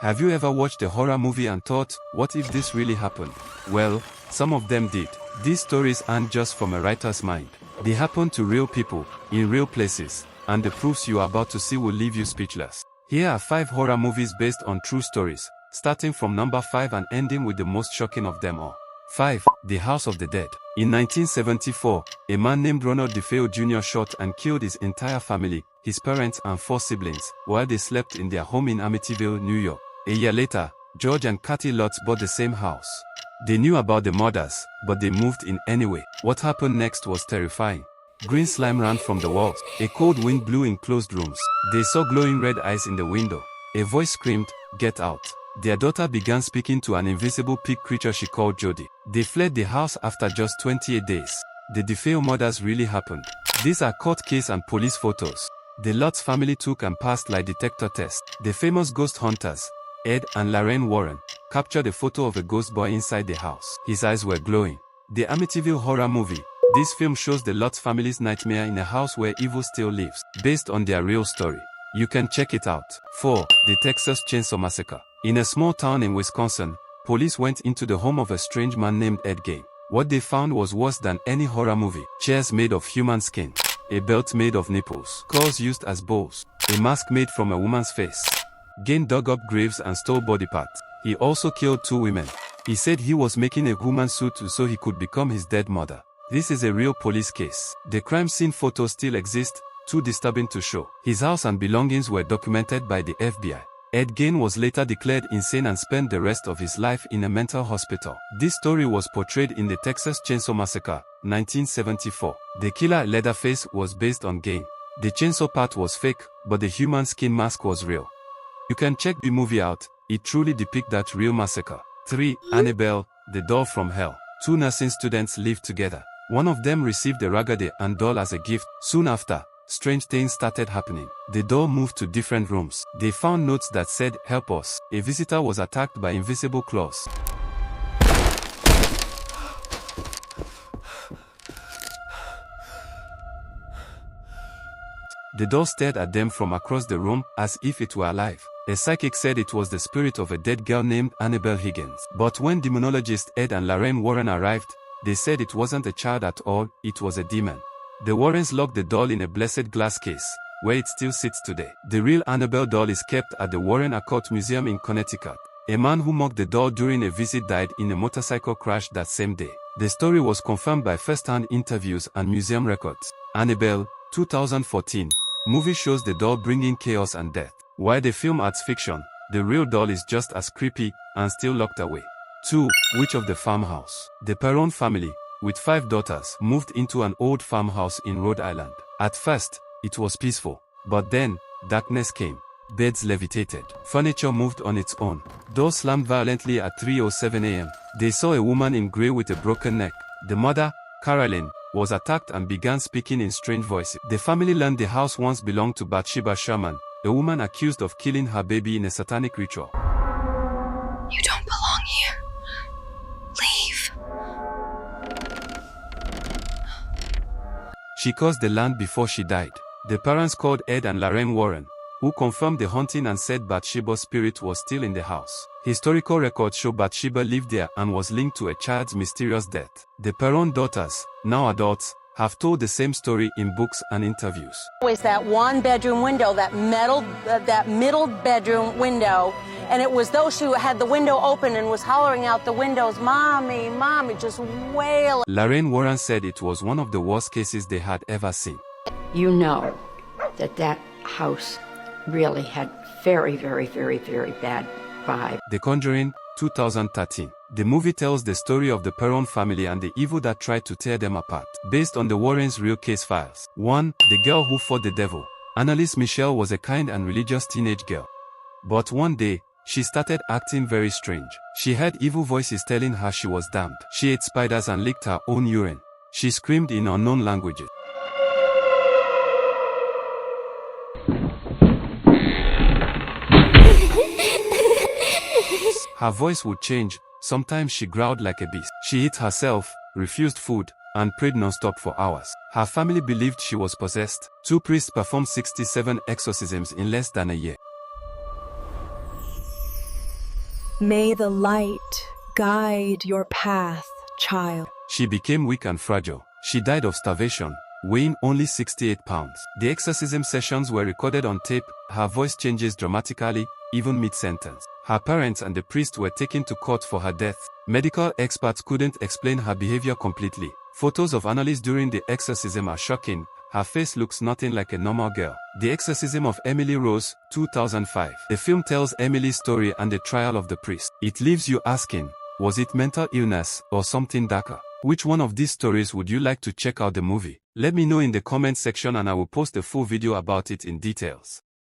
Have you ever watched a horror movie and thought, what if this really happened? Well, some of them did. These stories aren't just from a writer's mind. They happen to real people, in real places, and the proofs you are about to see will leave you speechless. Here are 5 horror movies based on true stories, starting from number 5 and ending with the most shocking of them all. 5. The House of the Dead. In 1974, a man named Ronald DeFeo Jr. shot and killed his entire family, his parents and 4 siblings, while they slept in their home in Amityville, New York. A year later, George and Kathy Lutz bought the same house. They knew about the murders, but they moved in anyway. What happened next was terrifying. Green slime ran from the walls. A cold wind blew in closed rooms. They saw glowing red eyes in the window. A voice screamed, "Get out." Their daughter began speaking to an invisible pig creature she called Jody. They fled the house after just 28 days. The DeFeo murders really happened. These are court case and police photos. The Lutz family took and passed lie detector tests. The famous ghost hunters, Ed and Lorraine Warren, captured a photo of a ghost boy inside the house. His eyes were glowing. The Amityville horror movie. This film shows the Lutz family's nightmare in a house where evil still lives, based on their real story. You can check it out. 4. The Texas Chainsaw Massacre. In a small town in Wisconsin, police went into the home of a strange man named Ed Gein. What they found was worse than any horror movie. Chairs made of human skin, a belt made of nipples, claws used as bows, a mask made from a woman's face. Gein dug up graves and stole body parts. He also killed 2 women. He said he was making a human suit so he could become his dead mother. This is a real police case. The crime scene photos still exist, too disturbing to show. His house and belongings were documented by the FBI. Ed Gein was later declared insane and spent the rest of his life in a mental hospital. This story was portrayed in the Texas Chainsaw Massacre, 1974. The killer Leatherface was based on Gein. The chainsaw part was fake, but the human skin mask was real. You can check the movie out, it truly depicts that real massacre. 3. Annabelle, the doll from hell. 2 nursing students lived together. One of them received a Raggedy Ann doll as a gift. Soon after, strange things started happening. The doll moved to different rooms. They found notes that said, "Help us." A visitor was attacked by invisible claws. The doll stared at them from across the room, as if it were alive. A psychic said it was the spirit of a dead girl named Annabelle Higgins. But when demonologist Ed and Lorraine Warren arrived, they said it wasn't a child at all, it was a demon. The Warrens locked the doll in a blessed glass case, where it still sits today. The real Annabelle doll is kept at the Warren Occult Museum in Connecticut. A man who mocked the doll during a visit died in a motorcycle crash that same day. The story was confirmed by first-hand interviews and museum records. Annabelle, 2014. Movie shows the doll bringing chaos and death. While the film adds fiction, the real doll is just as creepy and still locked away. 2. Witch of the Farmhouse. The Perron family, with 5 daughters, moved into an old farmhouse in Rhode Island. At first, it was peaceful, but then, darkness came. Beds levitated. Furniture moved on its own. Doors slammed violently at 3:07 a.m. They saw a woman in gray with a broken neck. The mother, Carolyn, was attacked and began speaking in strange voices. The family learned the house once belonged to Bathsheba Sherman, a woman accused of killing her baby in a satanic ritual. "You don't belong here. Leave." She cursed the land before she died. The parents called Ed and Lorraine Warren, who confirmed the haunting and said Bathsheba's spirit was still in the house. Historical records show Bathsheba lived there and was linked to a child's mysterious death. The Perron daughters, now adults, have told the same story in books and interviews. Always that 1-bedroom window, that middle bedroom window, and it was though she had the window open and was hollering out the windows, "Mommy, Mommy," just wailing. Lorraine Warren said it was one of the worst cases they had ever seen. You know that house really had very, very, very, very bad vibe. The Conjuring, 2013. The movie tells the story of the Perron family and the evil that tried to tear them apart, based on the Warrens' real case files. 1. The Girl Who Fought the Devil. Annalise Michelle was a kind and religious teenage girl. But one day, she started acting very strange. She heard evil voices telling her she was damned. She ate spiders and licked her own urine. She screamed in unknown languages. Her voice would change, sometimes she growled like a beast. She hit herself, refused food, and prayed non-stop for hours. Her family believed she was possessed. 2 priests performed 67 exorcisms in less than a year. May the light guide your path, child. She became weak and fragile. She died of starvation, weighing only 68 pounds. The exorcism sessions were recorded on tape. Her voice changes dramatically, even mid-sentence. Her parents and the priest were taken to court for her death. Medical experts couldn't explain her behavior completely. Photos of Annalise during the exorcism are shocking. Her face looks nothing like a normal girl. The Exorcism of Emily Rose, 2005. The film tells Emily's story and the trial of the priest. It leaves you asking, was it mental illness or something darker? Which one of these stories would you like to check out the movie? Let me know in the comment section and I will post a full video about it in details.